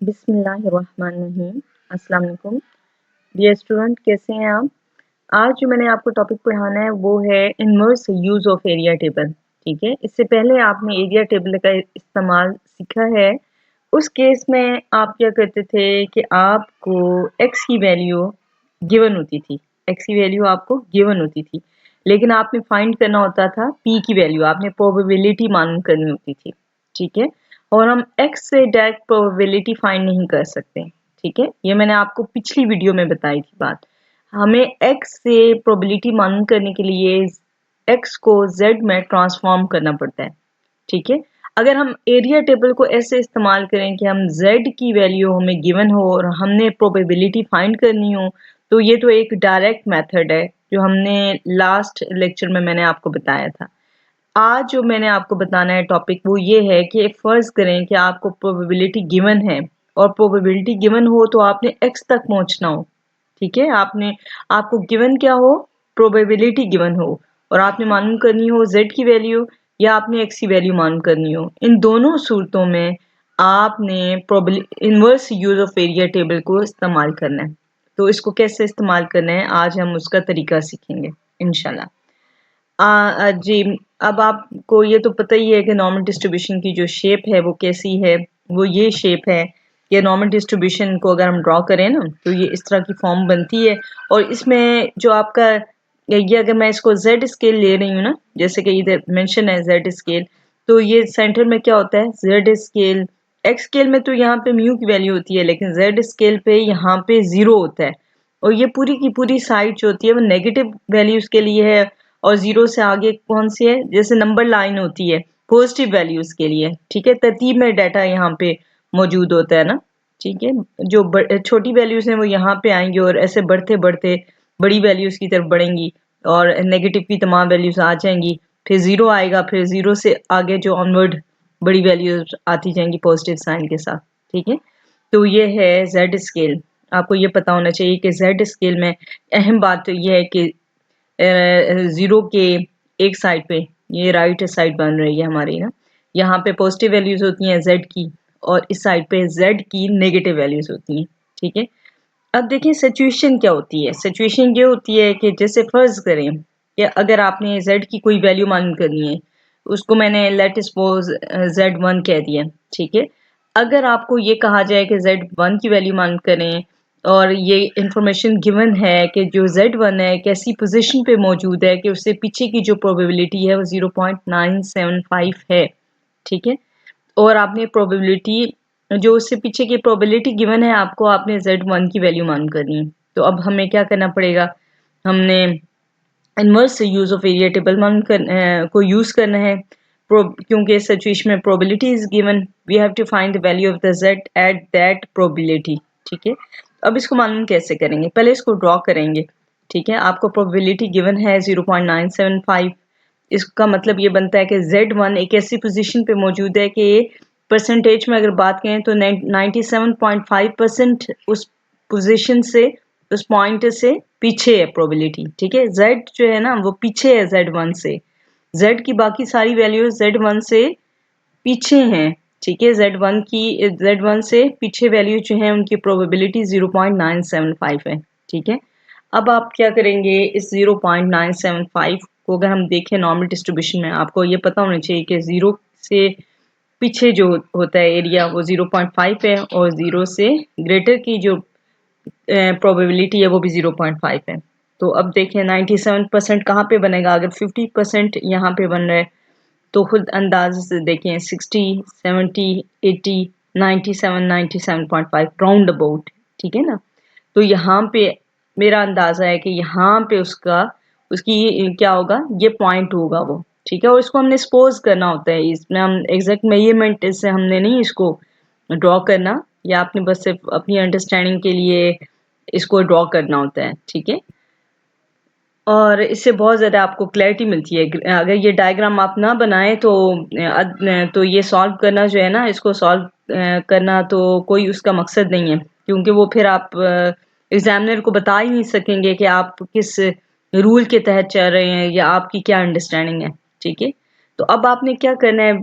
बिस्मिल्लाहिर्रहमानिर्रहीम। अस्सलाम वालेकुम डियर स्टूडेंट, कैसे हैं आप? आज जो मैंने आपको टॉपिक पढ़ाना है वो है inverse use of area table. ठीक है, इससे पहले आपने एरिया टेबल का इस्तेमाल सीखा है। उस केस में आप क्या करते थे कि आपको एक्स की वैल्यू गिवन होती थी, एक्स की वैल्यू आपको गिवन होती थी, लेकिन आपने फाइंड करना होता था पी की वैल्यू, आपने प्रोबेबिलिटी मालूम करनी होती थी। ठीक है, और हम x से डायरेक्ट प्रोबेबिलिटी फाइंड नहीं कर सकते। ठीक है, ये मैंने आपको पिछली वीडियो में बताई थी बात। हमें x से प्रोबेबिलिटी मालूम करने के लिए x को z में ट्रांसफॉर्म करना पड़ता है। ठीक है, अगर हम एरिया टेबल को ऐसे इस्तेमाल करें कि हम z की वैल्यू हमें गिवन हो और हमने प्रोबेबिलिटी फाइंड करनी हो, तो ये तो एक डायरेक्ट मेथड है जो हमने लास्ट लेक्चर में मैंने आपको बताया था। आज जो मैंने आपको बताना है टॉपिक वो ये है कि फर्ज करें कि आपको प्रोबेबिलिटी गिवन है और प्रोबेबिलिटी गिवन हो तो आपने x तक पहुंचना हो। ठीक है, आपको गिवन क्या हो, प्रोबेबिलिटी गिवन हो और आपने मालूम करनी हो z की वैल्यू या आपने x की वैल्यू मालूम करनी हो। इन दोनों सूरतों में आपने inverse use of area table को इस्तेमाल करना है। तो इसको कैसे इस्तेमाल करना है आज हम उसका तरीका सीखेंगे इंशाल्लाह। जी, अब आपको ये तो पता ही है कि नॉर्मल डिस्ट्रीब्यूशन की जो शेप है वो कैसी है। वो ये शेप है कि नॉर्मल डिस्ट्रीब्यूशन को अगर हम ड्रॉ करें ना तो ये इस तरह की फॉर्म बनती है। और इसमें जो आपका ये अगर मैं इसको जेड स्केल ले रही हूँ ना, जैसे कि इधर मेंशन है जेड स्केल, तो ये सेंटर में क्या होता है जेड स्केल। एक्स स्केल में तो यहाँ पे म्यू की वैल्यू होती है, लेकिन जेड स्केल पे यहाँ पे 0 होता है। और ये पूरी की पूरी साइड जो होती है वो नेगेटिव वैल्यूज के लिए है और 0 से आगे कौन सी है, जैसे नंबर लाइन होती है पॉजिटिव वैल्यूज के लिए। ठीक है, तरतीब में डाटा यहाँ पे मौजूद होता है ना। ठीक है, जो छोटी वैल्यूज हैं वो यहाँ पे आएंगी और ऐसे बढ़ते बढ़ते बड़ी वैल्यूज की तरफ बढ़ेंगी और नेगेटिव की तमाम वैल्यूज आ जाएंगी। फिर 0 आएगा, फिर 0 से आगे जो ऑनवर्ड बड़ी वैल्यूज आती जाएंगी पॉजिटिव साइन के साथ। ठीक है, तो ये है जेड स्केल। आपको ये पता होना चाहिए कि जेड स्केल में अहम बात तो ये है कि 0 के एक साइड पे ये राइट साइड बन रही है हमारी ना, यहाँ पे पॉजिटिव वैल्यूज होती हैं z की और इस साइड पे z की नेगेटिव वैल्यूज होती हैं। ठीक है, अब देखिए सिचुएशन क्या होती है। सिचुएशन ये होती है कि जैसे फर्ज करें कि अगर आपने z की कोई वैल्यू मालूम करनी है, उसको मैंने लेट सपोज z1 कह दिया। ठीक है, अगर आपको ये कहा जाए कि z1 की वैल्यू मालूम करें और ये इंफॉर्मेशन गिवन है कि जो z1 है कैसी पोजीशन पे मौजूद है कि उससे पीछे की जो प्रोबेबिलिटी है वो 0.975 है। ठीक है, और आपने प्रोबेबिलिटी जो उससे पीछे की प्रोबेबिलिटी गिवन है आपको, आपने z1 की वैल्यू मालूम करनी है। तो अब हमें क्या करना पड़ेगा, हमने inverse use of area table को यूज करना है। क्योंकि सिचुएशन में probability is given, we have to find the value of the z at that probability. ठीक है, अब इसको मालूम कैसे करेंगे, पहले इसको ड्रॉ करेंगे। ठीक है, आपको प्रोबेबिलिटी गिवन है 0.975। इसका मतलब ये बनता है कि z1 एक ऐसी पोजीशन पे मौजूद है कि परसेंटेज में अगर बात करें तो 97.5% उस पोजीशन से, उस पॉइंट से पीछे है प्रोबेबिलिटी। ठीक है, z जो है ना वो पीछे है z1 से, z की बाकी सारी वैल्यूज z1 से पीछे हैं। ठीक है, z1 से पीछे वैल्यू जो है उनकी प्रोबेबिलिटी 0.975 है। ठीक है, अब आप क्या करेंगे, इस 0.975 को अगर हम देखें नॉर्मल डिस्ट्रीब्यूशन में, आपको ये पता होना चाहिए कि 0 से पीछे जो होता है एरिया वो 0.5 है और 0 से ग्रेटर की जो प्रोबेबिलिटी है वो भी 0.5 है। तो अब देखें 97% कहाँ पे बनेगा, अगर 50% यहाँ पे बन रहा है तो खुद अंदाजे से देखें 60, 70, 80, 97, 97.5 राउंड अबाउट। ठीक है ना, तो यहाँ पे मेरा अंदाजा है कि यहाँ पे उसकी क्या होगा, ये पॉइंट होगा वो। ठीक है, और इसको हमने सपोज करना होता है, इसमें हम एग्जैक्ट मेजरमेंट से हमने नहीं इसको ड्रॉ करना, या आपने बस सिर्फ अपनी अंडरस्टैंडिंग के लिए इसको ड्रॉ करना होता है। ठीक है, और इससे बहुत ज़्यादा आपको क्लैरिटी मिलती है। अगर ये डायग्राम आप ना बनाएं तो ये सॉल्व करना जो है ना, इसको सॉल्व करना तो कोई उसका मकसद नहीं है, क्योंकि वो फिर आप एग्जामिनर को बता ही नहीं सकेंगे कि आप किस रूल के तहत चल रहे हैं या आपकी क्या अंडरस्टैंडिंग है। ठीक है, तो अब आपने क्या करना है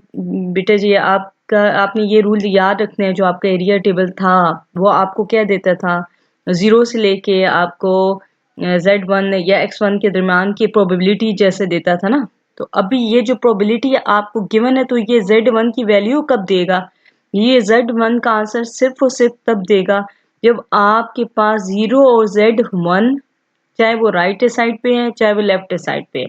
बेटा जी, आप इसका आपने ये रूल याद रखना है, जो आपका एरिया टेबल था वो आपको क्या देता था, 0 से लेके आपको Z1 या X1 के दरमियान की प्रोबेबिलिटी जैसे देता था ना। तो अभी ये जो प्रोबेबिलिटी आपको गिवन है, तो ये Z1 की वैल्यू कब देगा, ये Z1 का आंसर सिर्फ और सिर्फ तब देगा जब आपके पास 0 और Z1 चाहे वो राइट साइड पे है चाहे वो लेफ्ट साइड पे है,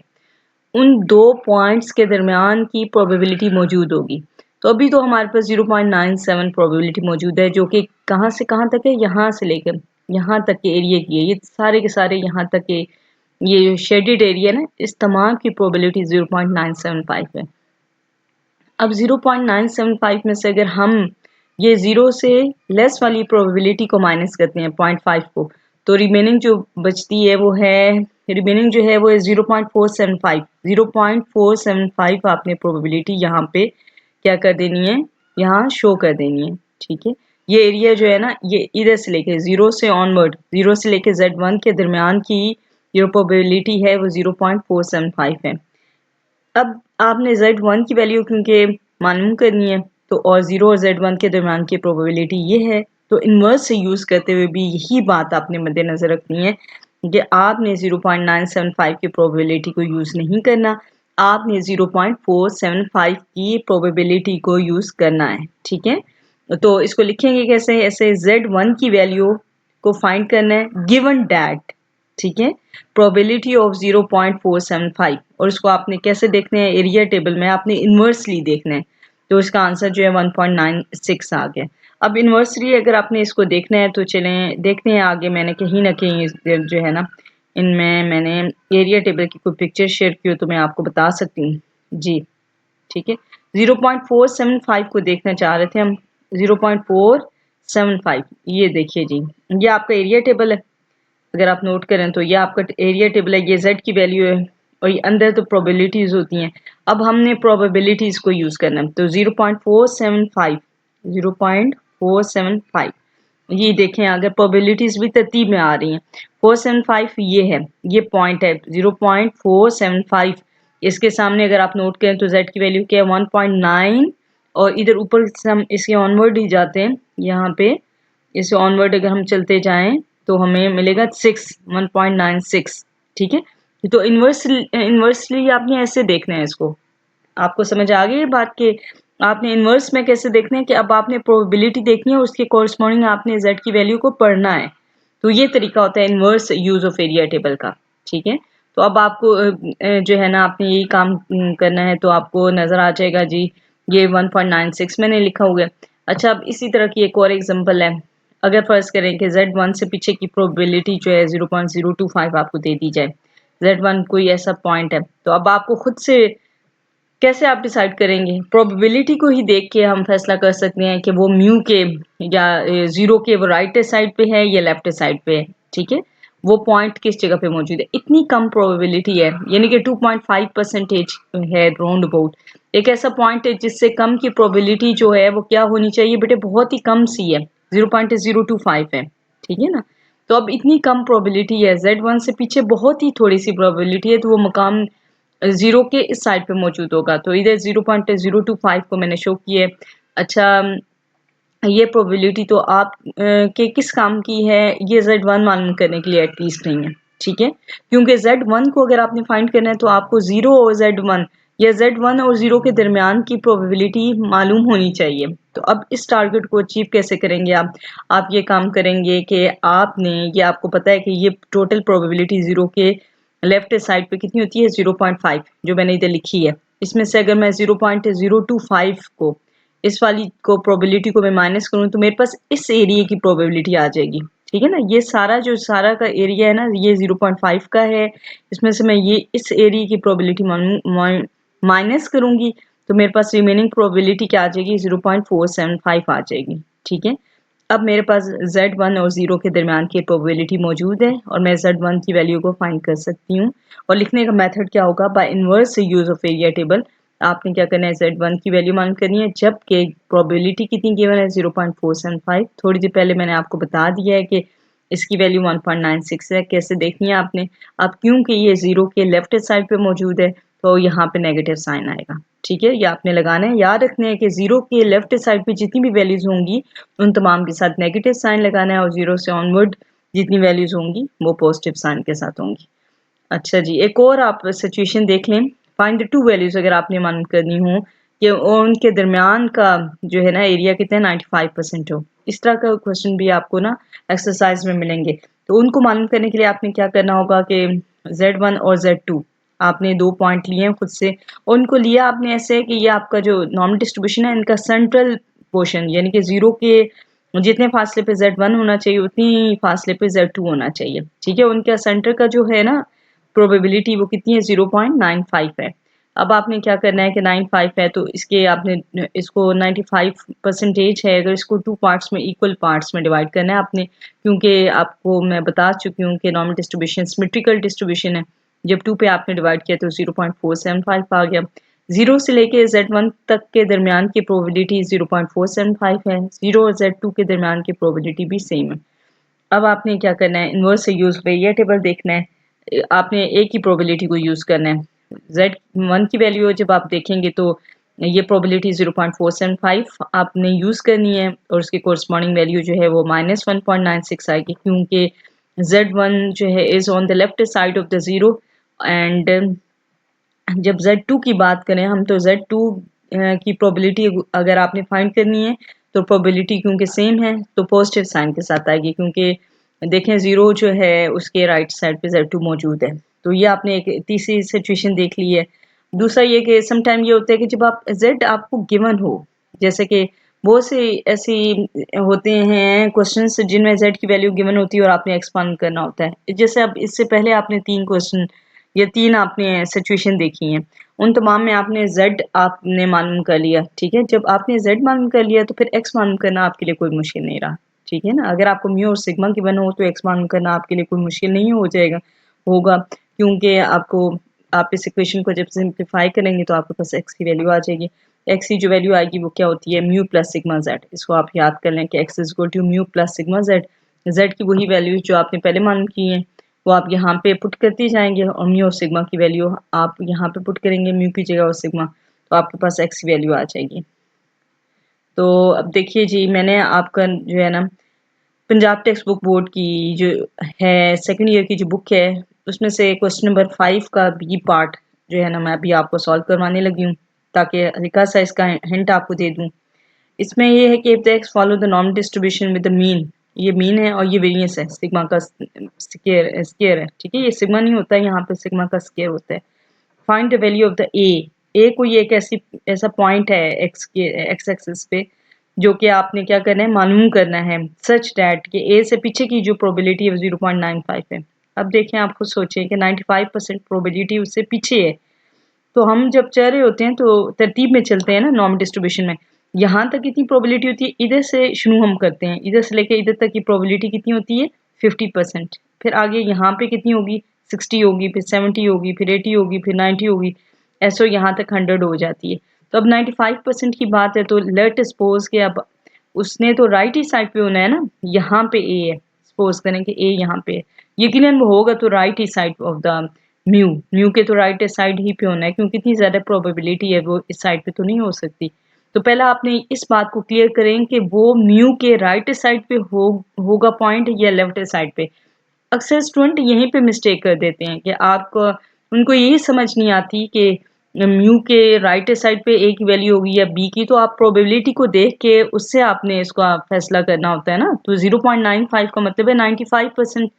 उन दो पॉइंट्स के दरमियान की प्रोबेबिलिटी मौजूद होगी। तो अभी तो हमारे पास 0.97 प्रोबेबिलिटी मौजूद है, जो कि कहाँ से कहाँ तक है, यहाँ से लेकर यहाँ तक के एरिया की है। ये सारे के सारे यहाँ तक के ये शेडेड एरिया ना, इस तमाम की प्रोबेबिलिटी 0.975 है। अब 0.975 में से अगर हम ये 0 से लेस वाली प्रोबेबिलिटी को माइनस करते हैं 0.5 को, तो रिमेनिंग जो बचती है वो है, रिमेनिंग जो है वो है 0.475। 0.475 आपने प्रोबेबिलिटी यहाँ पे क्या कर देनी है, यहाँ शो कर देनी है। ठीक है, ये एरिया जो है ना, ये इधर से लेके 0 से ऑनवर्ड, 0 से लेके Z1 के दरमियान की जो प्रोबेबिलिटी है वो 0.475 है। अब आपने Z1 की वैल्यू क्योंकि मालूम करनी है, तो और 0 और Z1 के दरमियान की प्रोबेबिलिटी ये है, तो इन्वर्स से यूज़ करते हुए भी यही बात आपने मद्देनज़र रखनी है कि आपने 0.975 की प्रोबेबिलिटी को यूज़ नहीं करना, आपने 0.475 की प्रोबेबिलिटी को यूज़ करना है। ठीक है, तो इसको लिखेंगे कैसे, ऐसे Z1 की वैल्यू को फाइंड करना है गिवन डैट, ठीक है, प्रोबेबिलिटी ऑफ 0.475, और इसको आपने कैसे देखना है, एरिया टेबल में आपने इन्वर्सली देखना है। तो इसका आंसर जो है 1.96 आ गया। अब इन्वर्सली अगर आपने इसको देखना है तो चलें देखते हैं आगे। मैंने कहीं ना कहीं जो है ना, इनमें मैंने एरिया टेबल की कोई पिक्चर शेयर की हो तो मैं आपको बता सकती हूँ जी। ठीक है, 0.475 को देखना चाह रहे थे हम। 0.475 ये देखिए जी, ये आपका एरिया टेबल है। अगर आप नोट करें तो ये आपका एरिया टेबल है, ये Z की वैल्यू है और ये अंदर तो प्रोबेबिलिटीज होती हैं। अब हमने प्रोबेबिलिटीज को यूज करना है, तो 0.475 0.475 ये देखें, अगर प्रोबेबिलिटीज भी तरतीब में आ रही हैं। 475 ये है, ये पॉइंट है 0.475, इसके सामने अगर आप नोट करें तो Z की वैल्यू क्या है 1.9, और इधर ऊपर से हम इसके ऑनवर्ड ही जाते हैं, यहाँ पे इसे ऑनवर्ड अगर हम चलते जाएं तो हमें मिलेगा 1.96। ठीक है, तो इन्वर्सली आपने ऐसे देखना है इसको। आपको समझ आ गई ये बात कि आपने इन्वर्स में कैसे देखना है, कि अब आपने प्रोबेबिलिटी देखनी है, उसके कोरस्पॉन्डिंग आपने Z की वैल्यू को पढ़ना है। तो ये तरीका होता है inverse use of area table का। ठीक है, तो अब आपको जो है ना, आपने यही काम करना है, तो आपको नजर आ जाएगा जी ये 1.96 मैंने लिखा हुआ है। अच्छा, अब इसी तरह की एक और एग्जांपल है। अगर फर्ज करें कि Z1 से पीछे की प्रोबेबिलिटी जो है 0.025 आपको दे दी जाए, Z1 कोई ऐसा पॉइंट है, तो अब आपको खुद से कैसे आप डिसाइड करेंगे, प्रोबेबिलिटी को ही देख के हम फैसला कर सकते हैं कि वो म्यू के या 0 के वो राइट साइड पे है या लेफ्ट साइड पे है। ठीक है, वो पॉइंट किस जगह पे मौजूद है, इतनी कम प्रोबेबिलिटी है, यानी कि 2.5% है राउंड अबाउट। एक ऐसा पॉइंट है जिससे कम की प्रोबेबिलिटी जो है वो क्या होनी चाहिए बेटे, बहुत ही कम सी है, 0.025 है। ठीक है ना, तो अब इतनी कम प्रोबेबिलिटी है, Z1 से पीछे बहुत ही थोड़ी सी प्रोबेबिलिटी है, तो वो मकाम 0 के इस साइड पे मौजूद होगा। तो इधर 0.025 को मैंने शो किया है। अच्छा, ये प्रोबेबिलिटी तो आप के किस काम की है, ये Z1 मालूम करने के लिए एटलीस्ट नहीं है। ठीक है, क्योंकि Z1 को अगर आपने फाइंड करना है तो आपको 0 और Z1 या Z1 और 0 के दरमियान की प्रोबेबिलिटी मालूम होनी चाहिए। तो अब इस टारगेट को अचीव कैसे करेंगे आप ये काम करेंगे कि आपने, ये आपको पता है कि ये टोटल प्रोबेबिलिटी 0 के लेफ्ट साइड पे कितनी होती है 0.5, जो मैंने इधर लिखी है। इसमें से अगर मैं 0.025 को, इस वाली को प्रोबेबिलिटी को मैं माइनस करूँ तो मेरे पास इस एरिया की प्रोबेबिलिटी आ जाएगी। ठीक है ना, ये सारा जो सारा का एरिया है ना, ये 0.5 का है, इसमें से मैं ये इस एरिया की प्रोबेबिलिटी माइनस करूंगी तो मेरे पास रिमेनिंग प्रोबेबिलिटी क्या आ जाएगी, 0.475 आ जाएगी। ठीक है, अब मेरे पास Z1 और 0 के दरमियान की प्रोबेबिलिटी मौजूद है और मैं Z1 की वैल्यू को फाइंड कर सकती हूँ। और लिखने का मेथड क्या होगा, by inverse use of area table. आपने क्या करना है, Z1 की वैल्यू मालूम करनी है, जबकि प्रोबेबिलिटी कितनी गिवन है 0.475। थोड़ी देर पहले मैंने आपको बता दिया है कि इसकी वैल्यू 1.96 है। कैसे देखनी है आपने, अब क्योंकि ये 0 के लेफ्ट साइड पे मौजूद है तो यहाँ पे नेगेटिव साइन आएगा। ठीक है, ये आपने लगाना है। याद रखना है कि 0 के लेफ्ट साइड पे जितनी भी वैल्यूज़ होंगी उन तमाम के साथ नेगेटिव साइन लगाना है और 0 से ऑनवर्ड जितनी वैल्यूज़ होंगी वो पॉजिटिव साइन के साथ होंगी। अच्छा जी, एक और आप सिचुएशन देख लें। फाइंड द टू वैल्यूज़ अगर आपने मालूम करनी हो कि उनके दरमियान का जो है ना एरिया कितना 95% हो। इस तरह का क्वेश्चन भी आपको ना एक्सरसाइज में मिलेंगे। तो उनको मालूम करने के लिए आपने क्या करना होगा कि Z1 और Z2 आपने 2 पॉइंट लिए हैं खुद से और उनको लिया आपने ऐसे कि ये आपका जो नॉर्मल डिस्ट्रीब्यूशन है इनका सेंट्रल पोर्शन यानी कि 0 के जितने फासले पे Z1 होना चाहिए उतनी फासले पे Z2 होना चाहिए। ठीक है, उनका सेंटर का जो है ना प्रोबेबिलिटी वो कितनी है 0.95 है। अब आपने क्या करना है कि 95 है तो इसके आपने इसको 95% है अगर इसको 2 पार्ट्स में इक्वल पार्ट्स में डिवाइड करना है आपने, क्योंकि आपको मैं बता चुकी हूँ कि नॉर्मल डिस्ट्रीब्यूशन सिमेट्रिकल डिस्ट्रीब्यूशन है। जब 2 पे आपने डिवाइड किया तो 0.475 आ गया। 0 से लेके Z1 तक के दरमियान की प्रोबेबिलिटी 0.475 है। 0 और Z2 के दरमियान की प्रोबेबिलिटी भी सेम है। अब आपने क्या करना है इन्वर्स से यूज वेरिएबल देखना है। आपने एक ही प्रोबेबिलिटी को यूज करना है। Z1 की वैल्यू जब आप देखेंगे तो ये प्रोबेबिलिटी 0.475 आपने यूज करनी है और उसकी कोरस्पॉन्डिंग वैल्यू जो है वो -1.96 आएगी क्योंकि Z1 जो है is on the left side of the zero and जब Z2 की बात करें हम तो Z2 की प्रोबेबिलिटी अगर आपने फाइंड करनी है तो प्रोबेबिलिटी क्योंकि सेम है तो पॉजिटिव साइन के साथ आएगी क्योंकि देखें 0 जो है उसके राइट साइड पे Z2 मौजूद है। तो ये आपने एक तीसरी सिचुएशन देख ली है। दूसरा ये कि समटाइम ये होता है कि जब आप Z आपको गिवन हो, जैसे कि बहुत से ऐसी होते हैं क्वेश्चंस जिनमें Z की वैल्यू गिवन होती है और आपने एक्सपांड करना होता है। जैसे अब इससे पहले आपने 3 क्वेश्चन ये 3 आपने सिचुएशन देखी हैं, उन तमाम में आपने Z आपने मालूम कर लिया, ठीक है? जब आपने Z मालूम कर लिया तो फिर X मालूम करना आपके लिए कोई मुश्किल नहीं रहा, ठीक है ना? अगर आपको म्यू और सिग्मा गिवन हो तो X मालूम करना आपके लिए कोई मुश्किल नहीं हो जाएगा होगा क्योंकि आपको आप इस इक्वेशन को जब सिंप्लीफाई करेंगे तो आपके पास X की वैल्यू आ जाएगी। X की जो वैल्यू आएगी वो क्या होती है म्यू प्लस सिग्मा Z। इसको आप याद कर लें कि X is equal to mu plus sigma Z। Z की वही वैल्यू जो आपने पहले मालूम की है वो आप यहाँ पे पुट करते जाएंगे और म्यू और सिग्मा की वैल्यू आप यहाँ पे पुट करेंगे म्यू की जगह और सिग्मा तो आपके पास X की वैल्यू आ जाएगी। तो अब देखिए जी मैंने आपका जो है ना पंजाब टेक्स्ट बुक बोर्ड की जो है सेकंड ईयर की जो बुक है उसमें से क्वेश्चन नंबर 5 का बी पार्ट जो है ना मैं अभी आपको सॉल्व करवाने लगी हूँ ताकि हल्का सा इसका हिंट आपको दे दूँ। इसमें ये है कि if the x follow the normal distribution with the mean, ये मीन है और ये वेरिएंस है सिग्मा का स्केयर है, ठीक है? ये सिग्मा नहीं होता है, यहाँ पे सिग्मा का स्केयर होता है। Find the value of the ए कोई एक ऐसा पॉइंट है एक्स के एक्स एक्सिस पे जो कि आपने क्या करना है मालूम करना है सच दैट कि ए से पीछे की जो प्रोबेबिलिटी है 0.95 है। अब देखें आप खुद सोचें कि 95% प्रोबेबिलिटी उससे पीछे है तो हम जब चल रहे होते हैं तो तरतीब में चलते हैं ना नॉर्मल डिस्ट्रीब्यूशन में। यहाँ तक कितनी प्रोबेबिलिटी होती है इधर से शुरू हम करते हैं, इधर से लेके इधर तक की प्रोबेबिलिटी कितनी होती है 50%। फिर आगे यहाँ पे कितनी होगी 60 होगी, फिर 70 होगी, फिर 80 होगी, फिर 90 होगी, ऐसे यहाँ तक 100 हो जाती है। तो अब 95% की बात है तो लेट सपोज कि अब उसने तो राइट ही साइड पे होना है ना, यहाँ पे ए है, सपोज करें कि ए यहाँ पे है, यकीनन वो होगा तो right he side of the mu के तो राइट साइड ही पे होना है क्योंकि इतनी ज़्यादा प्रोबेबिलिटी है वो इस साइड पे तो नहीं हो सकती। तो पहला आपने इस बात को क्लियर करें कि वो म्यू के राइट साइड पे होगा पॉइंट या लेफ्ट साइड पे। अक्सर स्टूडेंट यहीं पे मिस्टेक कर देते हैं कि आपको उनको यही समझ नहीं आती कि म्यू के राइट साइड पे ए की वैल्यू होगी या बी की, तो आप प्रोबेबिलिटी को देख के उससे आपने इसका फैसला करना होता है ना। तो 0.95 का मतलब है 95%।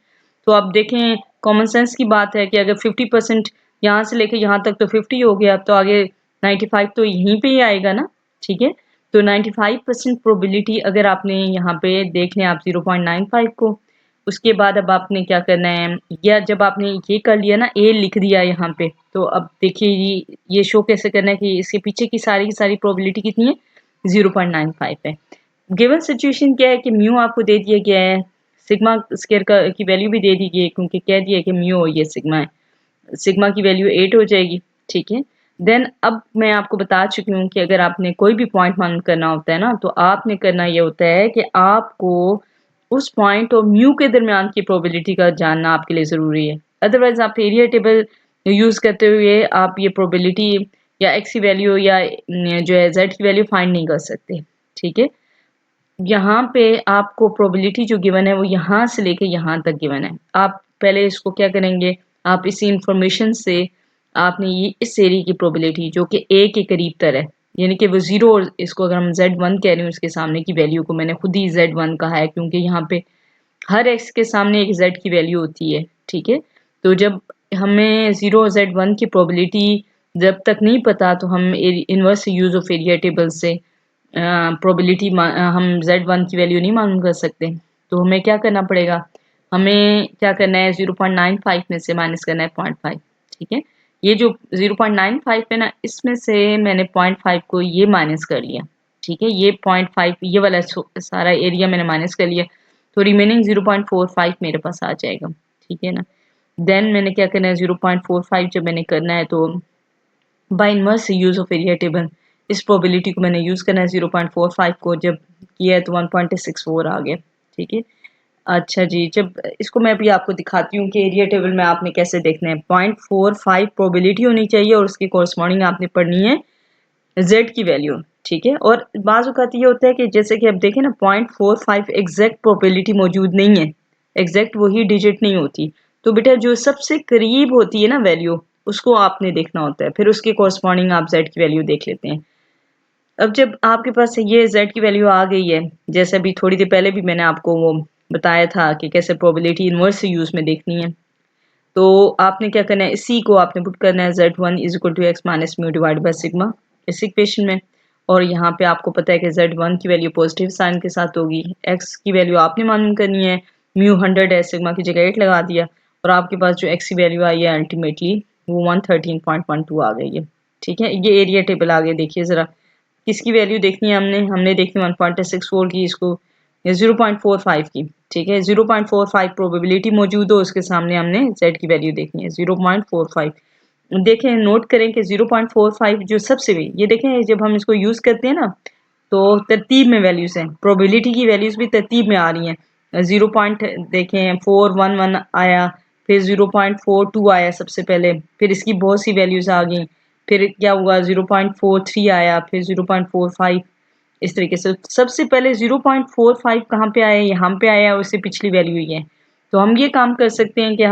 तो आप देखें कॉमन सेंस की बात है कि अगर 50% यहाँ से लेके यहाँ तक तो 50 हो गया, अब तो आगे 95 तो यहीं पे ही आएगा ना, ठीक है? तो 95% प्रोबेबिलिटी अगर आपने यहाँ पे देख लें आप 0.95 को, उसके बाद अब आपने क्या करना है या जब आपने ये कर लिया ना ए लिख दिया यहाँ पे, तो अब देखिए ये शो कैसे करना है कि इसके पीछे की सारी प्रोबेबिलिटी कितनी है 0.95 है। गिवन सिचुएशन क्या है कि म्यू आपको दे दिया गया है, सिग्मा स्केयर की वैल्यू भी दे दी गई है क्योंकि कह दिया है कि म्यू और ये सिग्मा है, सिग्मा की वैल्यू 8 हो जाएगी, ठीक है? देन अब मैं आपको बता चुकी हूँ कि अगर आपने कोई भी पॉइंट मालूम करना होता है ना तो आपने करना ये होता है कि आपको उस पॉइंट और म्यू के दरमियान की प्रोबेबिलिटी का जानना आपके लिए ज़रूरी है। अदरवाइज आप एरिया टेबल यूज़ करते हुए आप ये प्रोबेबिलिटी या x की वैल्यू या जो है z की वैल्यू फाइंड नहीं कर सकते। ठीक है, यहाँ पे आपको प्रोबेबिलिटी जो गिवन है वो यहाँ से लेके यहाँ तक गिवन है। आप पहले इसको क्या करेंगे, आप इसी इंफॉर्मेशन से आपने ये इस एरिया की प्रोबेबिलिटी जो कि a के करीब तर है, यानी कि वो जीरो, और इसको अगर हम z1 कह रहे हैं उसके सामने की वैल्यू को मैंने खुद ही z1 कहा है क्योंकि यहाँ पे हर x के सामने एक z की वैल्यू होती है। ठीक है, तो जब हमें 0 z1 की प्रोबेबिलिटी जब तक नहीं पता तो हम inverse use of area table से प्रोबेबिलिटी हम z1 की वैल्यू नहीं मालूम कर सकते। तो हमें क्या करना पड़ेगा, हमें क्या करना है, 0.95 में से माइनस करना है 0.5। ठीक है, ये जो 0.95 है ना, इसमें से मैंने 0.5 को ये माइनस कर लिया। ठीक है, ये 0.5 ये वाला सारा एरिया मैंने माइनस कर लिया, तो रिमेनिंग 0.45 मेरे पास आ जाएगा। ठीक है ना, देन मैंने क्या करना है, 0.45 जब मैंने करना है तो by inverse use of area table इस प्रोबेबिलिटी को मैंने यूज करना है। 0.45 को जब किया है तो 1.64 आ गया। ठीक है, अच्छा जी, जब इसको मैं अभी आपको दिखाती हूँ कि एरिया टेबल में आपने कैसे देखना है। 0.45 प्रोबेबिलिटी होनी चाहिए और उसकी कॉरस्पॉन्डिंग आपने पढ़नी है z की वैल्यू। ठीक है, और बाज़ औक़ात ये होता है कि जैसे कि आप देखें ना, 0.45 एग्जैक्ट प्रोबेबिलिटी मौजूद नहीं है, एग्जैक्ट वही डिजिट नहीं होती। तो बेटा जो सबसे करीब होती है ना वैल्यू, उसको आपने देखना होता है, फिर उसके कॉरस्पॉन्डिंग आप z की वैल्यू देख लेते हैं। अब जब आपके पास ये z की वैल्यू आ गई है, जैसे अभी थोड़ी देर पहले भी मैंने आपको वो बताया था कि कैसे प्रोबेबिलिटी इनवर्स यूज में देखनी है, तो आपने क्या करना है, इसी को आपने पुट करना है z1 is equal to X minus mu divide by sigma इस इक्वेशन में। और यहाँ पे आपको पता है कि z1 की वैल्यू पॉजिटिव साइन के साथ होगी, x की वैल्यू आपने मालूम करनी है, म्यू 100 है, सिग्मा की जगह 8 लगा दिया, और आपके पास जो x की वैल्यू आई है अल्टीमेटली वो 113.12 आ गई है। ठीक है, ये एरिया टेबल आ गया। देखिए ज़रा किसकी वैल्यू देखनी है, हमने देखनी 1.64 की, इसको 0.45 की। ठीक है, 0.45 प्रोबेबिलिटी मौजूद हो, उसके सामने हमने z की वैल्यू देखनी है 0.45। देखें, नोट करें कि 0.45 जो सबसे भी, ये देखें जब हम इसको यूज करते हैं ना तो तरतीब में वैल्यूज हैं, प्रोबेबिलिटी की वैल्यूज भी तरतीब में आ रही हैं। 0 पॉइंट देखें 411 आया, फिर 0.42 आया सबसे पहले, फिर इसकी बहुत सी वैल्यूज आ गई, फिर क्या हुआ 0.43 आया, फिर 0.45, इस तरीके से सबसे पहले 0.45 कहाँ पे आया, यहाँ पे आया, उससे पिछली वैल्यू ही है। तो हम ये काम कर सकते हैं कि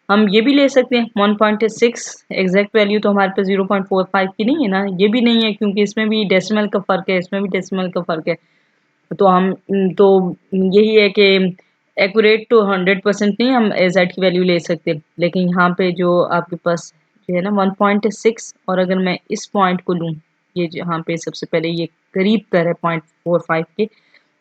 हम ये भी ले सकते हैं 1.6 एग्जैक्ट वैल्यू, तो हमारे पास 0.45 की नहीं है ना, ये भी नहीं है क्योंकि इसमें भी डेसिमल का फर्क है, इसमें भी डेसिमल का फर्क है। तो हम तो यही है कि एक्यूरेट तो 100% नहीं हम z की वैल्यू ले सकते, लेकिन यहाँ पे जो आपके पास जो है ना 1.6, और अगर मैं इस पॉइंट को लूँ, ये यहाँ पे सबसे पहले ये करीब तर है 0.45 के,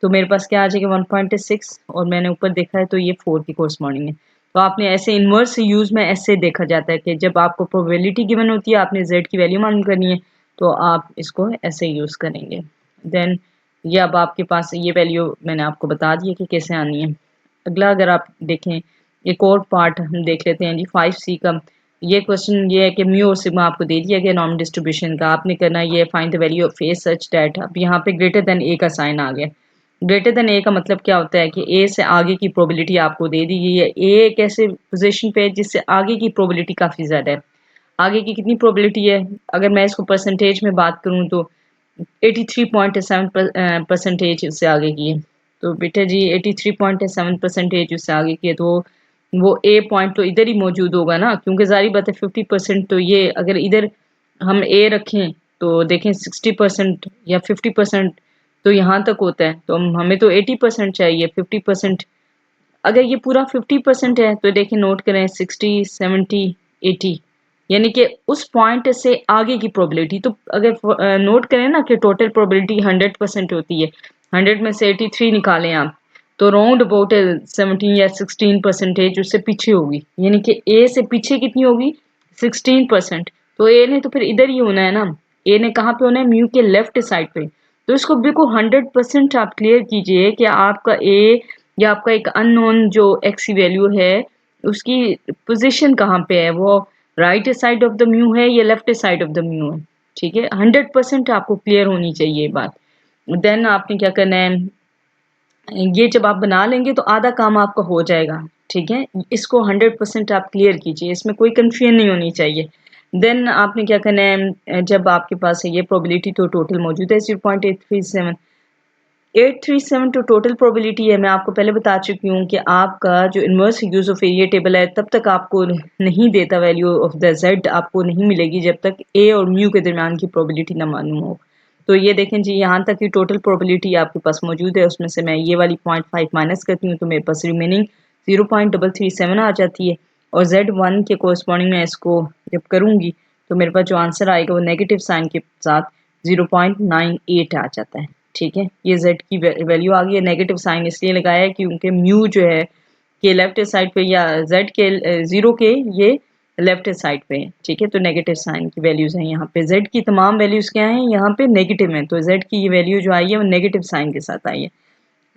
तो मेरे पास क्या आ जाएगा 1.6, और मैंने ऊपर देखा है तो ये 4 की कोर्सपॉन्डिंग है। तो आपने ऐसे इन्वर्स यूज में ऐसे देखा जाता है कि जब आपको प्रोबेबिलिटी गिवन होती है, आपने z की वैल्यू मालूम करनी है, तो आप इसको ऐसे यूज करेंगे। देन ये अब आपके पास ये वैल्यू मैंने आपको बता दी है कि कैसे आनी है। अगला अगर आप देखें, एक और पार्ट हम देख लेते हैं जी 5C का। ये क्वेश्चन ये है कि म्यू और सिग्मा आपको दे दिया गया नॉर्म डिस्ट्रीब्यूशन का, आपने करना ये find the value of A such that, अब यहाँ पे ग्रेटर देन ए का साइन आ गया। ग्रेटर देन ए का मतलब क्या होता है कि ए से आगे की प्रोबेबिलिटी आपको दे दी गई है। ए एक ऐसे पोजीशन पे है जिससे आगे की प्रोबेबिलिटी काफ़ी ज़्यादा है। आगे की कितनी प्रोबेबिलिटी है, अगर मैं इसको परसेंटेज में बात करूँ तो 83.7 परसेंटेज उससे आगे की है। तो बेटा जी 83.7 परसेंटेज उससे आगे की है, तो वो ए पॉइंट तो इधर ही मौजूद होगा ना, क्योंकि जारी बात है 50%, तो ये अगर इधर हम ए रखें तो देखें 60% या 50% तो यहाँ तक होता है, तो हमें तो 80% चाहिए। 50% अगर ये पूरा 50% है तो देखिए नोट करें 60, 70, 80, यानी कि उस पॉइंट से आगे की प्रोबेबिलिटी। तो अगर नोट करें ना कि टोटल प्रोबेबिलिटी 100% होती है, 100 में से 83 निकालें आप, तो राउंड अबाउट 17 या 16% उससे पीछे होगी, यानी कि ए से पीछे कितनी होगी 16%। तो ए ने तो फिर इधर ही होना है ना, ए ने कहाँ पे होना है, म्यू के लेफ्ट साइड पे। तो इसको बिल्कुल 100% आप क्लियर कीजिए कि आपका ए या आपका एक अननोन जो एक्स की वैल्यू है उसकी पोजीशन कहाँ पे है, वो right side of the mu है या left side of the mu है। ठीक है, 100% आपको क्लियर होनी चाहिए ये बात। देन आपने क्या करना है, ये जब आप बना लेंगे तो आधा काम आपका हो जाएगा। ठीक है, इसको 100% आप क्लियर कीजिए, इसमें कोई कंफ्यूजन नहीं होनी चाहिए। देन आपने क्या करना है, जब आपके पास है ये प्रोबेबिलिटी तो टोटल मौजूद है 0.837। 837 तो टोटल प्रोबेबिलिटी है। मैं आपको पहले बता चुकी हूँ कि आपका जो inverse use of area table है तब तक आपको नहीं देता वैल्यू ऑफ द जेड, आपको नहीं मिलेगी जब तक ए और म्यू के दरमियान की प्रोबेबिलिटी ना मालूम हो। तो ये देखें जी, यहाँ तक की टोटल प्रोबेबिलिटी आपके पास मौजूद है, उसमें से मैं ये वाली 0.5 माइनस करती हूँ तो मेरे पास रिमेनिंग 0.337 आ जाती है। और Z1 के कोरस्पॉन्डिंग में इसको जब करूँगी तो मेरे पास जो आंसर आएगा वो नेगेटिव साइन के साथ 0.98 आ जाता है। ठीक है, ये z की वैल्यू आ गई है। नेगेटिव साइन इसलिए लगाया है क्योंकि म्यू जो है के लेफ्ट साइड पे या z के 0 के ये लेफ्ट साइड पे है। ठीक है, तो नेगेटिव साइन की वैल्यूज हैं यहाँ पे। z की तमाम वैल्यूज क्या हैं यहाँ पे नेगेटिव हैं, तो z की ये वैल्यू जो आई है वो नेगेटिव साइन के साथ आई है।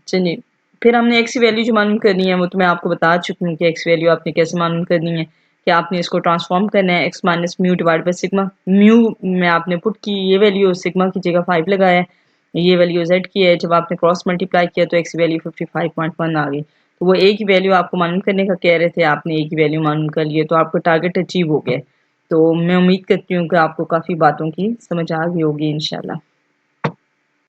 चलिए, फिर हमने x की वैल्यू जो मालूम करनी है वो तो मैं आपको बता चुकी हूँ कि x वैल्यू आपने कैसे मालूम करनी है, कि आपने इसको ट्रांसफॉर्म करना है x minus mu divide by sigma. Mu में आपने पुट की ये वैल्यू, सिग्मा की जगह 5 लगाया है, ये वैल्यू z की है। जब आपने क्रॉस मल्टीप्लाई किया तो x की वैल्यू 55.1 आ गई। तो वो a की वैल्यू आपको मालूम करने का कह रहे थे, आपने a की वैल्यू मालूम कर लिए तो आपका टारगेट अचीव हो गया। तो मैं उम्मीद करती हूँ कि आपको काफ़ी बातों की समझ आ गई होगी इंशाल्लाह।